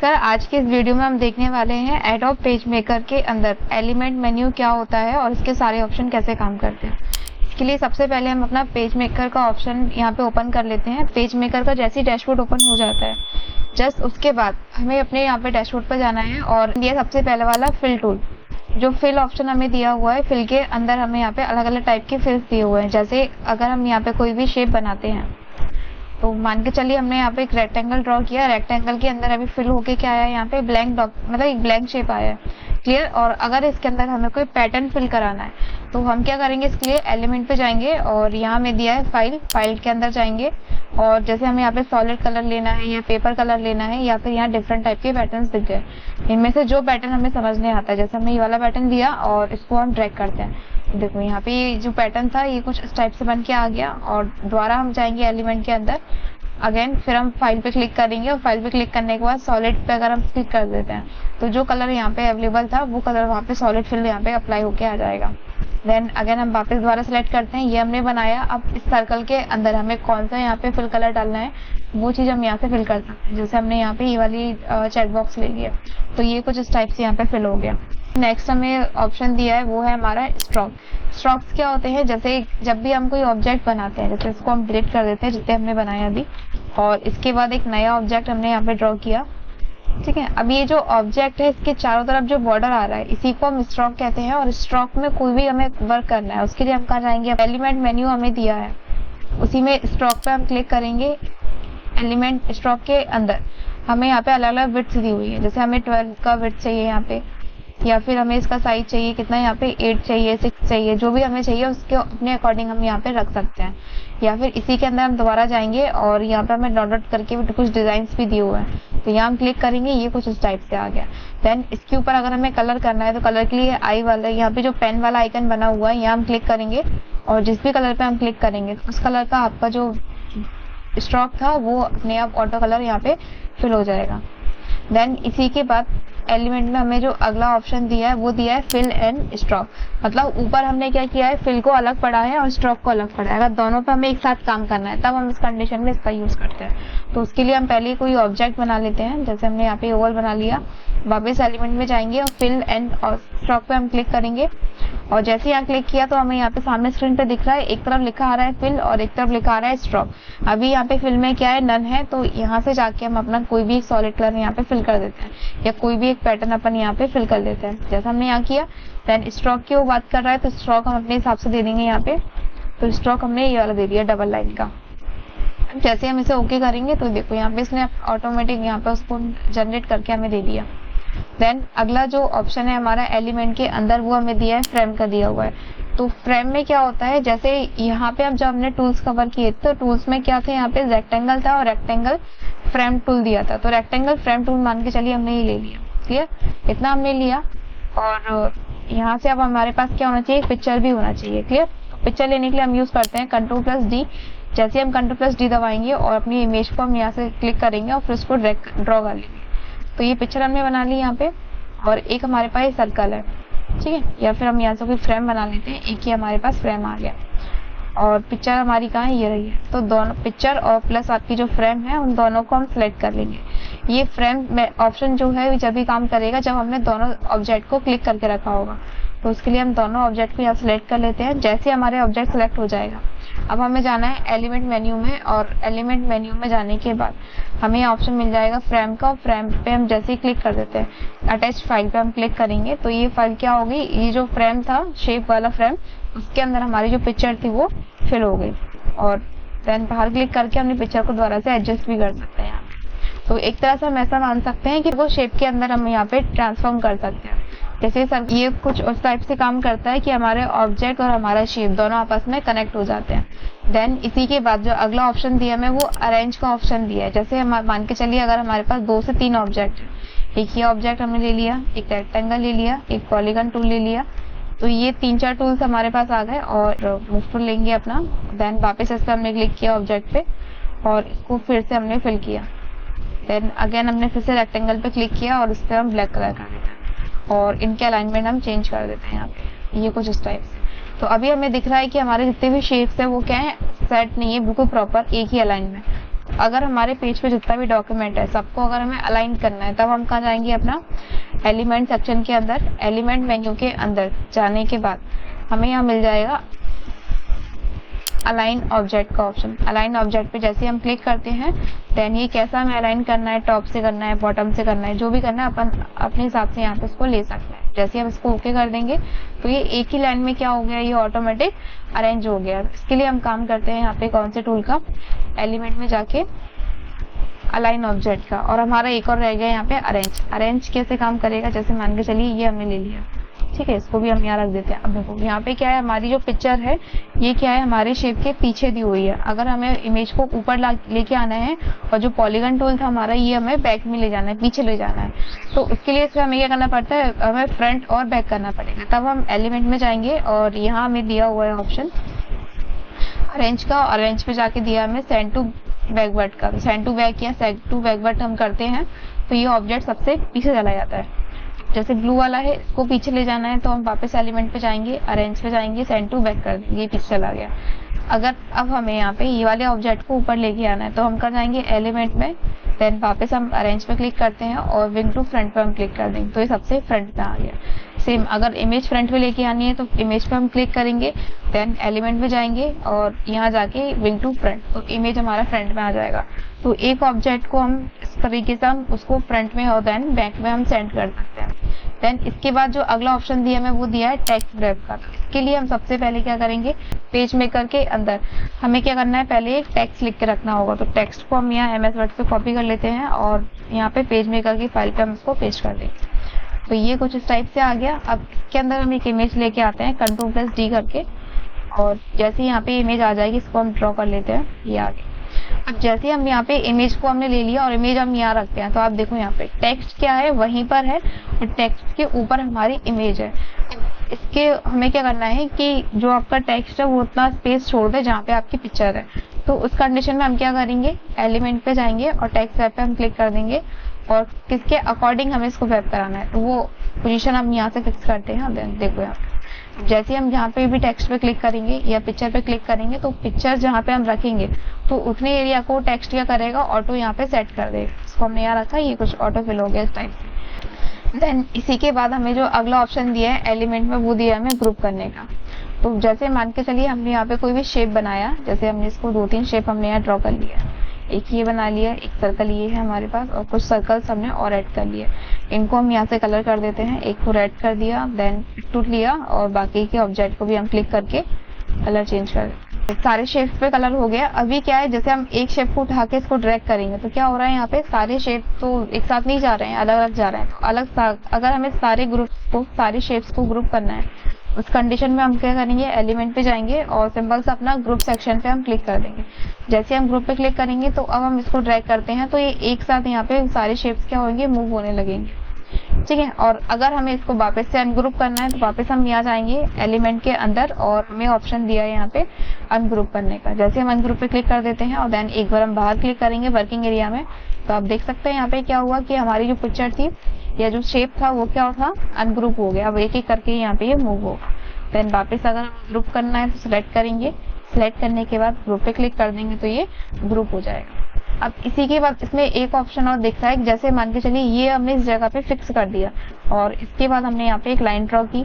नमस्कार। आज के इस वीडियो में हम देखने वाले हैं एडोब पेज मेकर के अंदर एलिमेंट मेन्यू क्या होता है और इसके सारे ऑप्शन कैसे काम करते हैं। इसके लिए सबसे पहले हम अपना पेज मेकर का ऑप्शन यहाँ पे ओपन कर लेते हैं। पेज मेकर का जैसे ही डैशबोर्ड ओपन हो जाता है, जस्ट उसके बाद हमें अपने यहाँ पे डैशबोर्ड पर जाना है और ये सबसे पहले वाला फिल टूल, जो फिल ऑप्शन हमें दिया हुआ है। फिल के अंदर हमें यहाँ पे अलग अलग टाइप के फिल्स दिए हुए हैं। जैसे अगर हम यहाँ पे कोई भी शेप बनाते हैं, तो मान के चलिए हमने यहाँ पे एक रेक्टेंगल ड्रॉ किया। रेक्टेंगल के अंदर अभी फिल होके क्या आया है, यहाँ पे ब्लैंक डॉट मतलब एक ब्लैंक शेप आया है। क्लियर। और अगर इसके अंदर हमें कोई पैटर्न फिल कराना है, तो हम क्या करेंगे, इसके लिए एलिमेंट पे जाएंगे और यहाँ में दिया है फाइल के अंदर जाएंगे और जैसे हमें यहाँ पे सॉलिड कलर लेना है या पेपर कलर लेना है या फिर यहाँ डिफरेंट टाइप के पैटर्न्स दिख गए। इनमें से जो पैटर्न हमें समझने आता है, जैसे हमने ये वाला पैटर्न लिया और इसको हम ड्रैग करते हैं। देखो यहाँ पे ये जो पैटर्न था ये कुछ इस टाइप से बन के आ गया और दोबारा हम जाएंगे एलिमेंट के अंदर। अगेन फिर हम फाइल पे क्लिक करेंगे और फाइल पे क्लिक करने के बाद सॉलिड पे अगर हम क्लिक कर देते हैं, तो जो कलर यहाँ पे अवेलेबल था वो कलर वहाँ पे सॉलिड फिल यहाँ पे अप्लाई होके आ जाएगा। देन अगेन हम वापस दोबारा सेलेक्ट करते हैं, ये हमने बनाया। अब इस सर्कल के अंदर हमें कौन सा यहाँ पे फिल कलर डालना है, वो चीज़ हम यहाँ से फिल कर सकते हैं। जैसे हमने यहाँ पे ये वाली चेक बॉक्स ले लिया, तो ये कुछ इस टाइप से यहाँ पे फिल हो गया। नेक्स्ट हमें ऑप्शन दिया है वो है हमारा स्ट्रोक। स्ट्रोक्स क्या होते हैं, जैसे जब भी हम कोई ऑब्जेक्ट बनाते हैं, जैसे इसको हम डिलीट कर देते हैं जितने हमने बनाया अभी, और इसके बाद एक नया ऑब्जेक्ट हमने यहाँ पे ड्रॉ किया। ठीक है। अब ये जो ऑब्जेक्ट है इसके चारों तरफ जो बॉर्डर आ रहा है, इसी को हम स्ट्रोक कहते हैं। और स्ट्रोक में कोई भी हमें वर्क करना है, उसके लिए हम कहाँ जाएंगे, एलिमेंट मेन्यू हमें दिया है, उसी में स्ट्रोक पे हम क्लिक करेंगे। एलिमेंट स्ट्रोक के अंदर हमें यहाँ पे अलग अलग विड्थ दी हुई है। जैसे हमें 12 का विड्थ चाहिए यहाँ पे, या फिर हमें इसका साइज चाहिए कितना, यहाँ पे 8 चाहिए, 6 चाहिए, जो भी हमें चाहिए उसके अपने अकॉर्डिंग हम यहाँ पे रख सकते हैं। या फिर इसी के अंदर हम दोबारा जाएंगे और यहाँ पे हमें डॉट डॉट करके कुछ डिजाइन भी दिए हुए हैं, तो यहाँ हम क्लिक करेंगे, ये कुछ इस टाइप से आ गया। देन इसके ऊपर अगर हमें कलर करना है, तो कलर के लिए आई वाला यहाँ पे जो पेन वाला आइकन बना हुआ है, यहाँ हम क्लिक करेंगे और जिस भी कलर पे हम क्लिक करेंगे उस कलर का आपका जो स्ट्रोक था वो अपने आप ऑटो कलर यहाँ पे फिल हो जाएगा। देन इसी के बाद एलिमेंट में हमें जो अगला ऑप्शन दिया है वो दिया है फिल एंड स्ट्रोक। मतलब ऊपर हमने क्या किया है, फिल को अलग पढ़ा है और स्ट्रोक को अलग पढ़ा है। अगर दोनों पे हमें एक साथ काम करना है तब हम इस कंडीशन में इसका यूज करते हैं। तो उसके लिए हम पहले कोई ऑब्जेक्ट बना लेते हैं। जैसे हमने यहाँ पे ओवल बना लिया, वापस एलिमेंट में जाएंगे और फिल एंड और स्ट्रोक पे हम क्लिक करेंगे और जैसे यहाँ क्लिक किया तो हमें यहाँ पे सामने स्क्रीन पे दिख रहा है, एक तरफ लिखा आ रहा है फिल और एक तरफ लिखा आ रहा है स्ट्रोक। अभी यहाँ पे फिल में क्या है, नन है, तो यहाँ से जाके हम अपना कोई भी सॉलिड कलर यहाँ पे फिल कर देते हैं या कोई भी एक पैटर्न अपन यहाँ पे फिल कर देते हैं, जैसा हमने यहाँ किया। देन स्ट्रोक की वो बात कर रहा है, तो स्ट्रोक हम अपने हिसाब से दे देंगे यहाँ पे। तो स्ट्रोक हमने ये वाला दे दिया डबल लाइन का। जैसे हम इसे ओके करेंगे तो देखो यहाँ पे इसने ऑटोमेटिक यहाँ पे उसको जनरेट करके हमें दे दिया। देन अगला जो ऑप्शन है हमारा एलिमेंट के अंदर, वो हमें दिया है फ्रेम का दिया हुआ है। तो फ्रेम में क्या होता है, जैसे यहाँ पे अब जब हमने टूल्स कवर किए तो टूल्स में क्या थे, यहाँ पे रेक्टेंगल था और रेक्टेंगल फ्रेम टूल दिया था। तो रेक्टेंगल फ्रेम टूल मान के चलिए हमने ये ले लिया। क्लियर। इतना हमने लिया और यहाँ से अब हमारे पास क्या होना चाहिए, पिक्चर भी होना चाहिए। क्लियर। पिक्चर लेने के लिए हम यूज करते हैं Ctrl+D। जैसे हम Ctrl+D दबाएंगे और अपनी इमेज को हम यहाँ से क्लिक करेंगे और फिर उसको ड्रॉ कर लेंगे। तो ये पिक्चर हमने बना ली यहाँ पे और एक हमारे पास सर्कल है। ठीक है। या फिर हम यहाँ से कोई फ्रेम बना लेते हैं, एक ही हमारे पास फ्रेम आ गया और पिक्चर हमारी कहाँ है, ये रही है। तो दोनों पिक्चर और प्लस आपकी जो फ्रेम है उन दोनों को हम सिलेक्ट कर लेंगे। ये फ्रेम में ऑप्शन जो है जब भी काम करेगा जब हमने दोनों ऑब्जेक्ट को क्लिक करके रखा होगा। तो उसके लिए हम दोनों ऑब्जेक्ट को यहाँ सिलेक्ट कर लेते हैं। जैसे हमारे ऑब्जेक्ट सिलेक्ट हो जाएगा, अब हमें जाना है एलिमेंट मेन्यू में और एलिमेंट मेन्यू में जाने के बाद हमें ऑप्शन मिल जाएगा फ्रेम का। फ्रेम पे हम जैसे ही क्लिक कर देते हैं, अटैच फाइल पे हम क्लिक करेंगे तो ये फाइल क्या होगी, ये जो फ्रेम था शेप वाला फ्रेम, उसके अंदर हमारी जो पिक्चर थी वो फिल हो गई। और देन बाहर क्लिक करके अपनी पिक्चर को दोबारा से एडजस्ट भी कर सकते हैं यहाँ पे। तो एक तरह से हम ऐसा मान सकते हैं कि वो शेप के अंदर हम यहाँ पे ट्रांसफॉर्म कर सकते हैं। जैसे सर ये कुछ उस टाइप से काम करता है कि हमारे ऑब्जेक्ट और हमारा शेप दोनों आपस में कनेक्ट हो जाते हैं। देन इसी के बाद जो अगला ऑप्शन दिया है वो अरेंज का ऑप्शन दिया है। जैसे हम मान के चलिए अगर हमारे पास 2 से 3 ऑब्जेक्ट है, एक ही ऑब्जेक्ट हमने ले लिया, एक रेक्टेंगल ले लिया, एक पॉलीगन टूल ले लिया, तो ये 3-4 टूल्स हमारे पास आ गए और मूव टूल लेंगे अपना। देन वापस इस पर हमने क्लिक किया ऑब्जेक्ट पे और इसको फिर से हमने फिल किया। देन अगेन हमने फिर से रेक्टेंगल पे क्लिक किया और उस पर हम ब्लैक कलर कर देते हैं और इनके अलाइनमेंट हम चेंज कर देते हैं यहाँ पे, ये कुछ इस टाइप से। तो अभी हमें दिख रहा है कि हमारे जितने भी शेप्स है वो क्या है, सेट नहीं है, बिल्कुल प्रॉपर एक ही अलाइन में। अगर हमारे पेज पे जितना भी डॉक्यूमेंट है सबको अगर हमें अलाइन करना है, तब हम कहाँ जाएंगे, अपना एलिमेंट सेक्शन के अंदर, एलिमेंट मेन्यू के अंदर जाने के बाद हमें यहाँ मिल जाएगा अलाइन ऑब्जेक्ट का ऑप्शन। अलाइन ऑब्जेक्ट पे जैसे हम क्लिक करते हैं देन ये कैसा हमें अलाइन करना है, टॉप से करना है, बॉटम से करना है, जो भी करना है अपन अपने हिसाब से यहाँ पे इसको ले सकते हैं। जैसे हम इसको ओके कर देंगे तो ये एक ही लाइन में क्या हो गया, ये ऑटोमेटिक अरेंज हो गया। इसके लिए हम काम करते हैं यहाँ पे कौन से टूल का, एलिमेंट में जाके अलाइन ऑब्जेक्ट का, और हमारा एक और रह गया यहाँ पे अरेंज। अरेंज कैसे काम करेगा, जैसे मान के चलिए ये हमने ले लिया, ठीक है, इसको भी हम यहाँ रख देते हैं। अब देखो यहाँ पे क्या है, हमारी जो पिक्चर है ये क्या है, हमारे शेप के पीछे दी हुई है। अगर हमें इमेज को ऊपर लेके आना है और जो पॉलीगन टूल था हमारा ये हमें बैक में ले जाना है, पीछे ले जाना है, तो उसके लिए इसमें हमें क्या करना पड़ता है, हमें फ्रंट और बैक करना पड़ेगा। तब हम एलिमेंट में जाएंगे और यहाँ हमें दिया हुआ है ऑप्शन अरेंज का, अरेंज पे जाके दिया हमें सेंड टू बैकवर्ड का। सेंड टू बैक या सेंड टू बैकवर्ड हम करते हैं तो ये ऑब्जेक्ट सबसे पीछे चला जाता है। जैसे ब्लू वाला है इसको पीछे ले जाना है तो हम वापस एलिमेंट पे जाएंगे, अरेंज पे जाएंगे, सेंड टू बैक कर देंगे, ये पीछे चला गया। अगर अब हमें यहाँ पे ये वाले ऑब्जेक्ट को ऊपर लेके आना है तो हम कर जाएंगे एलिमेंट में, देन वापस हम अरेंज पे क्लिक करते हैं और विंग टू फ्रंट पे हम क्लिक कर देंगे तो ये सबसे फ्रंट पे आ गया। सेम अगर इमेज फ्रंट पे लेके आनी है तो इमेज पे हम क्लिक करेंगे, देन एलिमेंट में जाएंगे और यहाँ जाके विंग टू फ्रंट, तो इमेज हमारा फ्रंट में आ जाएगा। तो एक ऑब्जेक्ट को हम इस तरीके से हम उसको फ्रंट में और देन बैक में हम सेंड कर सकते हैं। देन इसके बाद जो अगला ऑप्शन दिया हमें वो दिया है टेक्स्ट रैप का। इसके लिए हम सबसे पहले क्या करेंगे, पेज मेकर के अंदर हमें क्या करना है, पहले एक टेक्स्ट लिख के रखना होगा। तो टेक्स्ट को हम यहाँ MS वर्ड से कॉपी कर लेते हैं और यहाँ पे पेज मेकर की फाइल पे हम इसको पेस्ट कर देंगे। तो ये कुछ इस टाइप से आ गया। अब इसके अंदर हम एक इमेज लेके आते हैं Ctrl+D करके, और जैसे यहाँ पे इमेज आ जाएगी इसको हम ड्रॉ कर लेते हैं, ये आ गया। अब जैसे हम यहाँ पे इमेज को हमने ले लिया और इमेज हम यहाँ रखते हैं तो आप देखो यहाँ पे टेक्स्ट क्या है वहीं पर है और टेक्स्ट के ऊपर हमारी इमेज है। इसके हमें क्या करना है कि जो आपका टेक्स्ट है वो उतना स्पेस छोड़ दे जहाँ पे आपकी पिक्चर है। तो उस कंडीशन में हम क्या करेंगे, एलिमेंट पे जाएंगे और टेक्स्ट रैप पे हम क्लिक कर देंगे और किसके अकॉर्डिंग हमें इसको रैप कराना है तो वो पोजीशन हम यहाँ से फिक्स करते हैं। देखो यहाँ जैसे हम जहाँ पे भी टेक्स्ट पे क्लिक करेंगे या पिक्चर पे क्लिक करेंगे तो पिक्चर जहाँ पे हम रखेंगे तो उतने एरिया को टेक्स्ट क्या करेगा, ऑटो यहाँ पे सेट कर देगा। इसको हमने यहाँ रखा, ये कुछ ऑटो फिल हो गया इस टाइप से। देन इसी के बाद हमें जो अगला ऑप्शन दिया है एलिमेंट में वो दिया है हमें ग्रुप करने का। तो जैसे मान के चलिए हमने यहाँ पे कोई भी शेप बनाया, जैसे हमने इसको 2-3 शेप हमने यहाँ ड्रॉ कर लिया, एक ये बना लिया, एक सर्कल ये है हमारे पास और कुछ सर्कल्स हमने और ऐड कर लिए। इनको हम यहाँ से कलर कर देते हैं, एक को रेड कर दिया, देन टूट लिया और बाकी के ऑब्जेक्ट को भी हम क्लिक करके कलर चेंज कर देते। सारे शेप पे कलर हो गया। अभी क्या है, जैसे हम एक शेप को उठा के इसको ड्रैग करेंगे तो क्या हो रहा है, यहाँ पे सारे शेप तो एक साथ नहीं जा रहे हैं, अलग अलग जा रहे हैं। तो अगर हमें सारे ग्रुप को, सारे शेप्स को ग्रुप करना है उस कंडीशन में हम क्या करेंगे, एलिमेंट पे जाएंगे और सिंपल से अपना ग्रुप सेक्शन पे हम क्लिक कर देंगे। जैसे हम ग्रुप पे क्लिक करेंगे तो अब हम इसको ड्रैग करते हैं तो ये एक साथ यहाँ पे सारे शेप्स क्या होंगे, मूव होने लगेंगे, ठीक है। और अगर हमें इसको वापस से अनग्रुप करना है तो वापस हम यहाँ जाएंगे एलिमेंट के अंदर और हमें ऑप्शन दिया है यहाँ पे अनग्रुप करने का। जैसे हम अनग्रुप पे क्लिक कर देते हैं और देन एक बार हम बाहर क्लिक करेंगे वर्किंग एरिया में तो आप देख सकते हैं यहाँ पे क्या हुआ कि हमारी जो पिक्चर थी या जो शेप था वो क्या था, अनग्रुप हो गया। अब एक एक करके यहाँ पे ये मूव होगा। देन वापस अगर हमें ग्रुप करना है तो सिलेक्ट करेंगे, सिलेक्ट करने के बाद ग्रुप पे क्लिक कर देंगे तो ये ग्रुप हो जाएगा। अब इसी के बाद इसमें एक ऑप्शन और दिखता है, जैसे मान के चलिए ये हमने इस जगह पे फिक्स कर दिया और इसके बाद हमने यहाँ पे एक लाइन ड्रॉ की,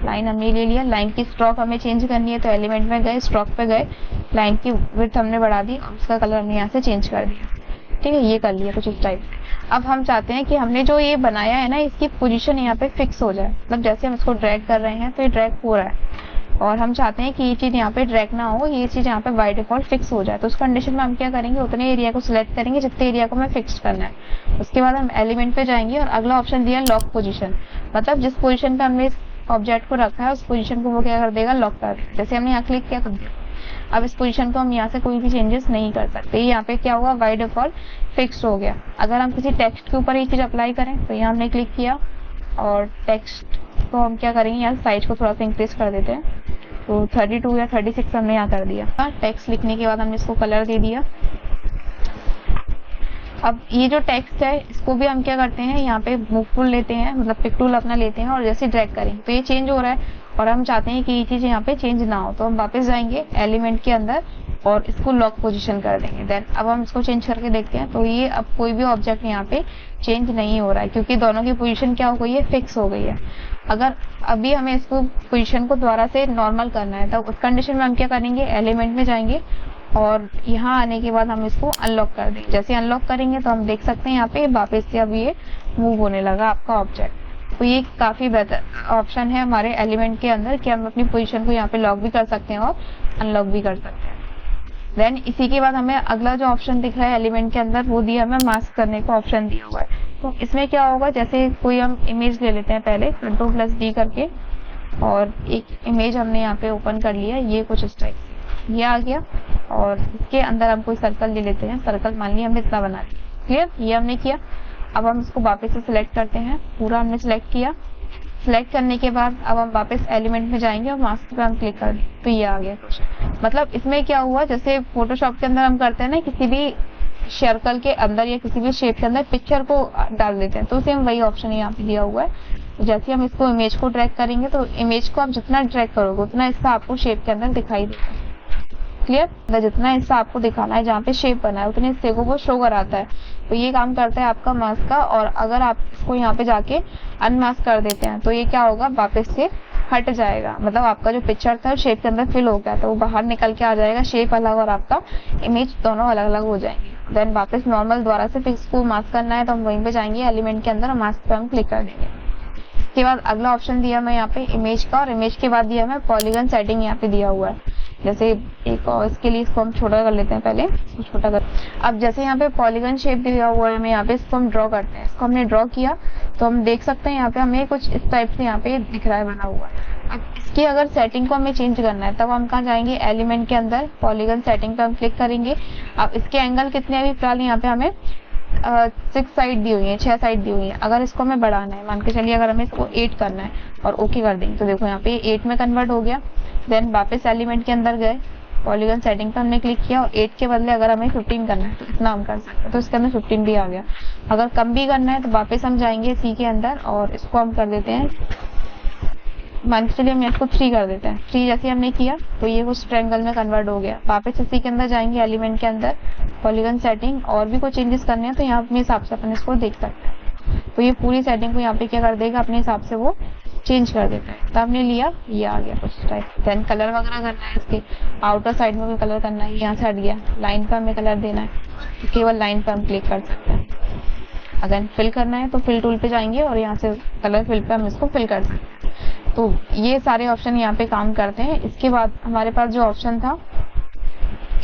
लाइन हमने ले लिया, लाइन की स्ट्रोक हमें चेंज करनी है तो एलिमेंट में गए, स्ट्रोक पे गए, लाइन की विड्थ हमने बढ़ा दी और उसका कलर हमने यहाँ से चेंज कर दिया, ठीक है, ये कर लिया कुछ इस टाइप से। अब हम चाहते हैं कि हमने जो ये बनाया है ना इसकी पोजीशन यहाँ पे फिक्स हो जाए, मतलब जैसे हम इसको ड्रैग कर रहे हैं तो ये ड्रैग हो रहा है और हम चाहते हैं कि ये चीज यहाँ पे ड्रैग ना हो, ये चीज यहाँ पे बाय डिफॉल्ट फिक्स हो जाए। तो उस कंडीशन में हम क्या करेंगे, उतने एरिया को सिलेक्ट करेंगे जितने एरिया को हमें फिक्स करना है। उसके बाद हम एलिमेंट पे जाएंगे और अगला ऑप्शन दिया लॉक पोजीशन, मतलब जिस पोजीशन पे हमने इस ऑब्जेक्ट को रखा है उस पोजीशन को वो क्या कर देगा, लॉक कर देगा। जैसे हमने यहाँ क्लिक किया तो अब इस पोजीशन को हम यहाँ से कोई भी चेंजेस नहीं कर सकते, यहाँ पे क्या हुआ, बाय डिफॉल्ट फिक्स हो गया। अगर हम किसी टेक्स्ट के ऊपर ये चीज अप्लाई करें तो यहाँ हमने क्लिक किया और टेक्स्ट को हम क्या करेंगे, यहाँ साइज को थोड़ा सा इंक्रीज कर देते हैं तो 32 या 36 हमने यहाँ कर दिया। टेक्स्ट लिखने के बाद हमने इसको कलर दे दिया। अब ये जो टेक्स्ट है इसको भी हम क्या करते हैं, यहाँ पे मूव टूल लेते हैं, मतलब पिक टूल अपना लेते हैं और जैसे ड्रैग करेंगे तो ये चेंज हो रहा है और हम चाहते हैं कि ये चीज यहाँ पे चेंज ना हो। तो हम वापस जाएंगे एलिमेंट के अंदर, और इसको लॉक पोजीशन कर देंगे। देन अब हम इसको चेंज करके देखते हैं, तो ये अब कोई भी ऑब्जेक्ट यहाँ पे चेंज नहीं हो रहा है, क्योंकि दोनों की पोजीशन क्या हो गई है, फिक्स हो गई है। अगर अभी हमें इसको पोजीशन को दोबारा से नॉर्मल करना है, तो उस कंडीशन में हम क्या करेंगे, एलिमेंट में जाएंगे और यहाँ आने के बाद हम इसको अनलॉक कर देंगे। जैसे अनलॉक करेंगे तो हम देख सकते हैं यहाँ पे वापस से अब ये मूव होने लगा आपका ऑब्जेक्ट। तो ये काफी बेहतर ऑप्शन है हमारे एलिमेंट के अंदर कि हम अपनी पोजीशन को यहाँ पे लॉक भी कर सकते हैं और अनलॉक भी कर सकते हैं। देन इसी के बाद हमें अगला जो ऑप्शन दिख रहा है एलिमेंट के अंदर, वो दिया हमें मास्क करने का ऑप्शन दिया हुआ है। तो इसमें क्या होगा, जैसे कोई हम इमेज ले लेते हैं पहले Ctrl+D करके, और एक इमेज हमने यहाँ पे ओपन कर लिया, ये कुछ इस टाइप से ये आ गया, और इसके अंदर हम कोई सर्कल ले लेते हैं। सर्कल मान लिया हमने इतना बना लिया, क्लियर, ये हमने किया। अब हम इसको वापस से सिलेक्ट करते हैं, पूरा हमने सिलेक्ट किया। सिलेक्ट करने के बाद अब हम वापस एलिमेंट में जाएंगे और मास्क पे हम क्लिक कर देंगे, तो ये आ गया कुछ। मतलब इसमें क्या हुआ, जैसे फोटोशॉप के अंदर हम करते हैं ना, किसी भी सर्कल के अंदर या किसी भी शेप के अंदर पिक्चर को डाल देते हैं, तो सेम वही ऑप्शन यहाँ पे दिया हुआ है। तो जैसे हम इसको इमेज को ड्रैग करेंगे, तो इमेज को आप जितना ड्रैग करोगे उतना इसका आपको शेप के अंदर दिखाई देगा, क्लियर। जितना हिस्सा आपको दिखाना है जहाँ पे शेप बना है, उतने हिस्से को वो शो कराता है। तो ये काम करता है आपका मास्क का। और अगर आप इसको यहाँ पे जाके अनमास्क कर देते हैं, तो ये क्या होगा, वापस से हट जाएगा। मतलब आपका जो पिक्चर था शेप के अंदर फिल हो गया, तो वो बाहर निकल के आ जाएगा, शेप अलग और आपका इमेज दोनों अलग अलग हो जाएंगे। देन वापस नॉर्मल दोबारा से फिर इसको मास्क करना है, तो हम वहीं पे जाएंगे एलिमेंट के अंदर और मास्क पे हम क्लिक कर देंगे। इसके बाद अगला ऑप्शन दिया मैं यहाँ पे इमेज का, और इमेज के बाद दिया मैं पॉलीगन सेटिंग, यहाँ पे दिया हुआ है। जैसे एक और इसके लिए इसको हम छोटा कर लेते हैं, पहले इसको छोटा कर। अब जैसे यहाँ पे पॉलीगन शेप दिया हुआ है, हमें यहाँ पे इसको हम ड्रॉ करते हैं। इसको हमने ड्रॉ किया तो हम देख सकते हैं यहाँ पे हमें कुछ इस टाइप से यहाँ पे दिख रहा है, बना हुआ है। अब इसकी अगर सेटिंग को हमें चेंज करना है, तब हम कहाँ जाएंगे, एलिमेंट के अंदर पॉलीगन सेटिंग पे हम क्लिक करेंगे। अब इसके एंगल कितने, अभी फिलहाल यहाँ पे हमें 6 साइड दी हुई है, 6 साइड दी हुई है। अगर इसको हमें बढ़ाना है, मान के चलिए अगर हमें इसको 8 करना है और ओके कर देंगे, तो देखो यहाँ पे 8 में कन्वर्ट हो गया। देन वापस एलिमेंट के अंदर गए, पॉलीगन सेटिंग पे हमने क्लिक किया, और 8 के बदले अगर हमें 15 करना है तो इतना हम कर सकते हैं, तो इसके अंदर 15 भी आ गया। अगर कम भी करना है तो वापस हम जाएंगे सी के अंदर और इसको हम कर देते हैं, मान के चलिए हम इसको 3 कर देते हैं। 3 जैसे हमने किया तो ये कुछ ट्रायंगल में कन्वर्ट हो गया। वापस इसी के अंदर जाएंगे एलिमेंट के अंदर, पॉलीगन सेटिंग, और भी कोई चेंजेस करने हैं तो यहाँ अपने हिसाब से अपन इसको देख सकते हैं। तो ये पूरी सेटिंग को यहाँ पे क्या कर देगा, अपने हिसाब से वो चेंज कर देता है। तो हमने लिया, ये आ गया कुछ टाइप। देन कलर वगैरह करना है, इसके आउटर साइड में भी कलर करना है, यहाँ से हट गया। लाइन पर हमें कलर देना है, तो केवल लाइन पर हम क्लिक कर सकते हैं। अगर फिल करना है तो फिल टूल पे जाएंगे और यहाँ से कलर फिल पे हम इसको फिल कर सकते हैं। तो ये सारे ऑप्शन यहाँ पे काम करते हैं। इसके बाद हमारे पास जो ऑप्शन था,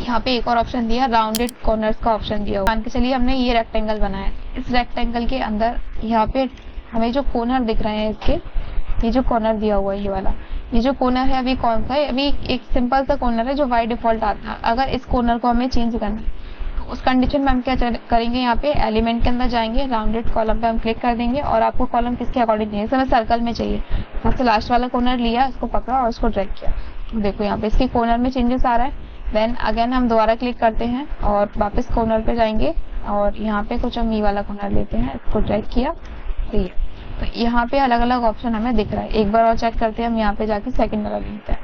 यहाँ पे एक और ऑप्शन दिया, राउंडेड कॉर्नर्स का ऑप्शन दिया। मान के चलिए हमने ये रेक्टेंगल बनाया, इस रेक्टेंगल के अंदर यहाँ पे हमें जो कॉर्नर दिख रहे हैं इसके, ये जो कॉर्नर दिया हुआ है, ये वाला, ये जो कॉर्नर है अभी कौन सा है, अभी एक सिंपल सा कॉर्नर है जो बाय डिफॉल्ट आता है। अगर इस कॉर्नर को हमें चेंज करना है, तो उस कंडीशन में हम क्या करेंगे, यहाँ पे एलिमेंट के अंदर जाएंगे, राउंडेड कॉलम पे हम क्लिक कर देंगे, और आपको कॉलम किसके अकॉर्डिंग चाहिए, हमें सर्कल में चाहिए। सबसे लास्ट वाला कॉर्नर लिया, इसको पकड़ा और इसको ड्रैग किया, तो देखो यहाँ पे इसके कॉर्नर में चेंजेस आ रहा है। देन अगेन हम दोबारा क्लिक करते हैं और वापस कॉर्नर पे जाएंगे, और यहाँ पे कुछ हम ये वाला कॉर्नर लेते हैं, इसको ड्रैग किया, तो यहाँ पे अलग अलग ऑप्शन हमें दिख रहा है। एक बार और चेक करते हैं हम, यहाँ पे जाके सेकंड वाला मिलता है,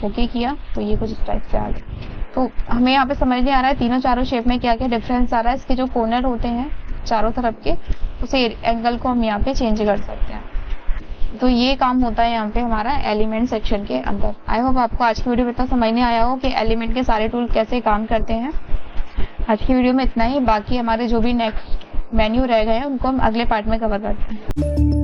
ओके किया, तो ये कुछ इस टाइप से आ गया। तो हमें यहाँ पे समझ नहीं आ रहा है तीनों चारों शेप में क्या क्या डिफरेंस आ रहा है। इसके जो कॉर्नर होते हैं चारों तरफ के, उसे एंगल को हम यहाँ पे चेंज कर सकते हैं। तो ये काम होता है यहाँ पे हमारा एलिमेंट सेक्शन के अंदर। आई होप आपको आज की वीडियो में इतना समझ में आया हो कि एलिमेंट के सारे टूल कैसे काम करते हैं। आज की वीडियो में इतना ही, बाकी हमारे जो भी नेक्स्ट मेन्यू रह गए हैं उनको हम अगले पार्ट में कवर करते हैं।